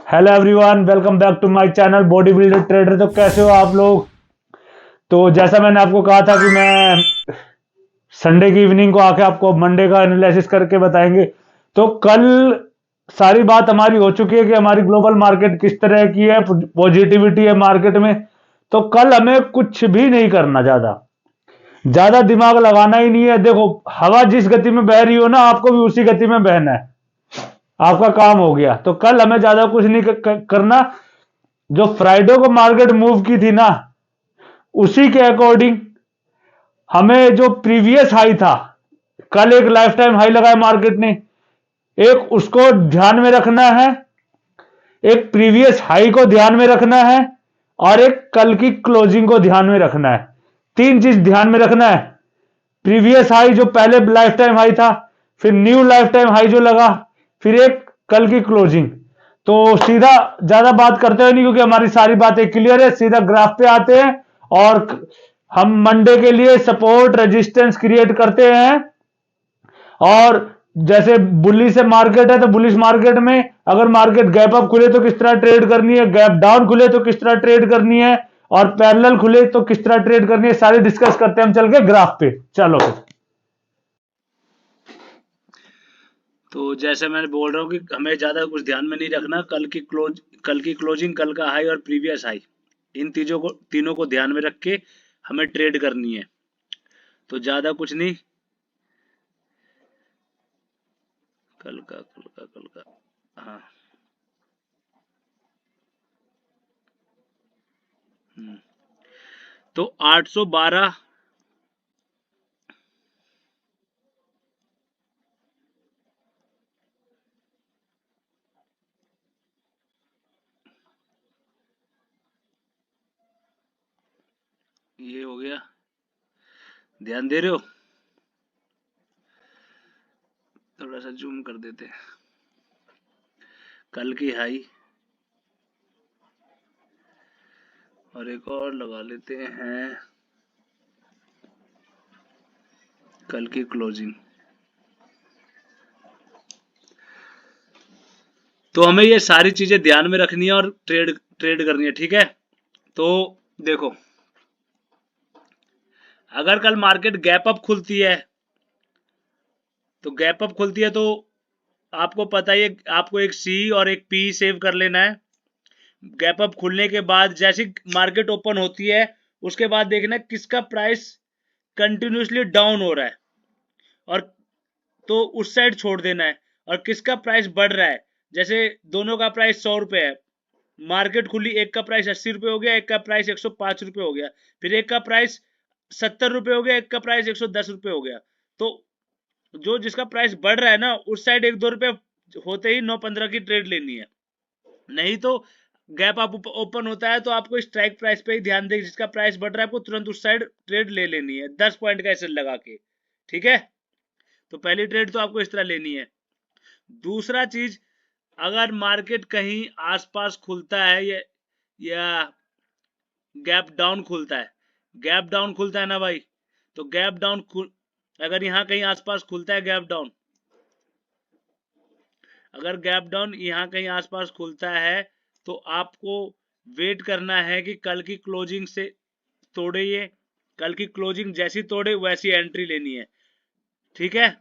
Hello everyone, welcome back to my channel body builder trader. तो कैसे हो आप लोग? तो जैसा मैंने आपको कहा था कि मैं संडे की इवनिंग को आके आपको मंडे का एनालिसिस करके बताएंगे। तो कल सारी बात हमारी हो चुकी है कि हमारी ग्लोबल मार्केट किस तरह की है, पॉजिटिविटी है मार्केट में। तो कल हमें कुछ भी नहीं करना, ज्यादा ज्यादा दिमाग लगाना ही नहीं है। देखो, हवा जिस गति में बह रही हो ना, आपको भी उसी गति में बहना है। आपका काम हो गया। तो कल हमें ज्यादा कुछ नहीं करना। जो फ्राइडे को मार्केट मूव की थी ना, उसी के अकॉर्डिंग हमें जो प्रीवियस हाई था, कल एक लाइफ टाइम हाई लगाया मार्केट ने, एक उसको ध्यान में रखना है, एक प्रीवियस हाई को ध्यान में रखना है, और एक कल की क्लोजिंग को ध्यान में रखना है। तीन चीज ध्यान में रखना है। प्रीवियस हाई जो पहले लाइफ टाइम हाई था, फिर न्यू लाइफ टाइम हाई जो लगा, फिर एक कल की क्लोजिंग। तो सीधा ज्यादा बात करते हुए नहीं, क्योंकि हमारी सारी बातें क्लियर है, सीधा ग्राफ पे आते हैं और हम मंडे के लिए सपोर्ट रेजिस्टेंस क्रिएट करते हैं। और जैसे बुलिश से मार्केट है, तो बुलिश मार्केट में अगर मार्केट गैप अप खुले तो किस तरह ट्रेड करनी है, गैप डाउन खुले तो किस तरह ट्रेड करनी है, और पैरेलल खुले तो किस तरह ट्रेड करनी है, सारी डिस्कस करते हैं हम चल के ग्राफ पे। चलो फिर। तो जैसे मैं बोल रहा हूँ कि हमें ज़्यादा कुछ ध्यान में नहीं रखना। कल की क्लोजिंग, कल का हाई और प्रीवियस हाई, इन तीनों को ध्यान में रख के हमें ट्रेड करनी है। तो ज़्यादा कुछ नहीं। कल का हाँ। हम्म, तो 812 ये हो गया। ध्यान दे रहे हो? थोड़ा सा जूम कर देते हैं। कल की हाई और एक और लगा लेते हैं कल की क्लोजिंग। तो हमें ये सारी चीजें ध्यान में रखनी है और ट्रेड ट्रेड करनी है, ठीक है? तो देखो, अगर कल मार्केट गैप अप खुलती है, तो गैप अप खुलती है तो आपको पता ही है, आपको एक सी और एक पी सेव कर लेना है। गैप अप खुलने के बाद जैसी मार्केट ओपन होती है, उसके बाद देखना है किसका प्राइस कंटिन्यूसली डाउन हो रहा है, और तो उस साइड छोड़ देना है। और किसका प्राइस बढ़ रहा है, जैसे दोनों का प्राइस 100 रुपए है, मार्केट खुली, एक का प्राइस 80 रुपए हो गया, एक का प्राइस 105 रुपए हो गया, फिर एक का प्राइस 70 रुपए हो गया, एक का प्राइस 110 रुपए हो गया। तो जो जिसका प्राइस बढ़ रहा है ना, उस साइड 1-2 रुपए होते ही 9-15 की ट्रेड लेनी है। नहीं तो गैप आप ओपन होता है तो आपको स्ट्राइक प्राइस पे ही ध्यान दें, जिसका प्राइस बढ़ रहा है आपको तुरंत उस साइड ट्रेड ले लेनी है 10 पॉइंट का ऐसे लगा के, ठीक है? तो पहली ट्रेड तो आपको इस तरह लेनी है। दूसरा चीज, अगर मार्केट कहीं आसपास खुलता है या गैप डाउन खुलता है, गैप डाउन खुलता है ना भाई, तो गैप डाउन अगर यहां कहीं आसपास खुलता है गैप डाउन, अगर गैप डाउन यहां कहीं आसपास खुलता है, तो आपको वेट करना है कि कल की क्लोजिंग से तोड़े ये, कल की क्लोजिंग जैसी तोड़े वैसी एंट्री लेनी है, ठीक है?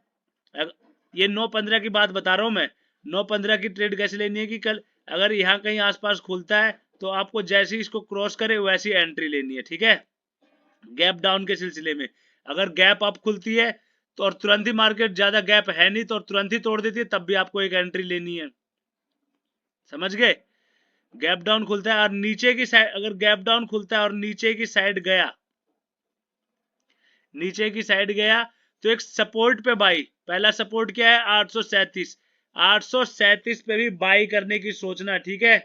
ये 9-15 की बात बता रहा हूं मैं। 9-15 की ट्रेड कैसे लेनी है कि कल अगर यहां कहीं आसपास खुलता है तो आपको जैसे इसको क्रॉस करे वैसी एंट्री लेनी है, ठीक है? गैप डाउन के सिलसिले में अगर गैप अप खुलती है तो और तुरंत ही मार्केट ज्यादा गैप है नहीं तो और तुरंत ही तोड़ देती है, तब भी आपको एक एंट्री लेनी है। समझ गए? गैप डाउन खुलता है और नीचे की साइड, अगर गैप डाउन खुलता है और नीचे की साइड गया, नीचे की साइड गया, तो एक सपोर्ट पे बाई, पहला सपोर्ट क्या है 837, 837 पे भी बाई करने की सोचना, ठीक है?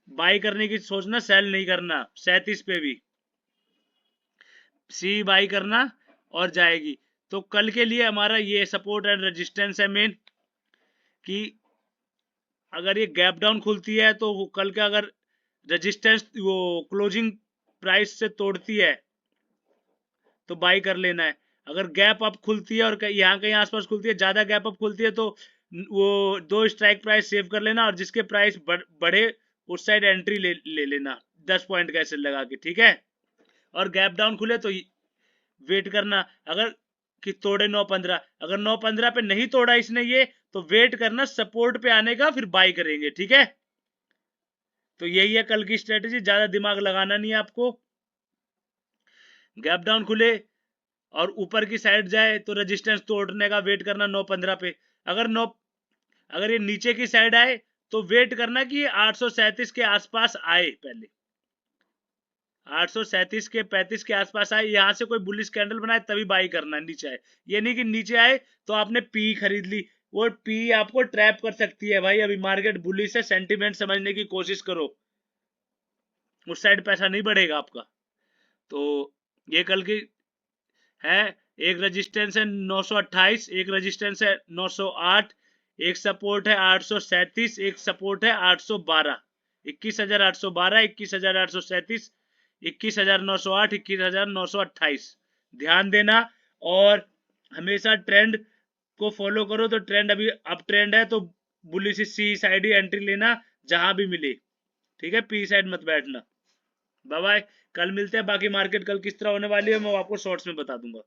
बाई करने की सोचना, सेल नहीं करना। 37 पे भी सी बाई करना और जाएगी। तो कल के लिए हमारा ये सपोर्ट एंड रेजिस्टेंस है मेन, कि अगर ये गैप डाउन खुलती है तो कल का अगर रेजिस्टेंस वो क्लोजिंग प्राइस से तोड़ती है तो बाई कर लेना है। अगर गैप अप खुलती है और यहाँ कहीं आसपास खुलती है, ज्यादा गैप अप खुलती है, तो वो 2 स्ट्राइक प्राइस सेव कर लेना, और जिसके प्राइस बढ़े उस साइड एंट्री ले लेना 10 पॉइंट का ऐसे लगा के, ठीक है। और गैप डाउन खुले तो वेट करना, अगर कि तोड़े 9.15, अगर 9.15 पे नहीं तोड़ा इसने ये, तो वेट करना सपोर्ट पे आने का, फिर बाई करेंगे, ठीक है। तो यही है कल की स्ट्रेटेजी, ज्यादा दिमाग लगाना नहीं है आपको। गैप डाउन खुले और ऊपर की साइड जाए तो रेजिस्टेंस तोड़ने का वेट करना 9.15 पे। अगर ये नीचे की साइड आए तो वेट करना कि 837 के आसपास आए, पहले 837 के 35 के आसपास आए, यहां से कोई बुलिश कैंडल बनाए तभी बाई करना, नीचे आए। ये नहीं कि नीचे आए तो आपने पी खरीद ली, वो पी आपको ट्रैप कर सकती है भाई। अभी मार्केट बुलिश है, सेंटीमेंट समझने की कोशिश करो, उस साइड पैसा नहीं बढ़ेगा आपका। तो ये कल की है। एक रेजिस्टेंस है 928, एक रेजिस्टेंस है 908, एक सपोर्ट है 837, एक सपोर्ट है 812, 21,812, 21,837, 21,908, 21,928। ध्यान देना, और हमेशा ट्रेंड को फॉलो करो। तो ट्रेंड अभी अप ट्रेंड है, तो बुलिश सी साइड ही एंट्री लेना जहां भी मिले, ठीक है। पी साइड मत बैठना। बाय बाय, कल मिलते हैं। बाकी मार्केट कल किस तरह होने वाली है मैं आपको शॉर्ट्स में बता दूंगा।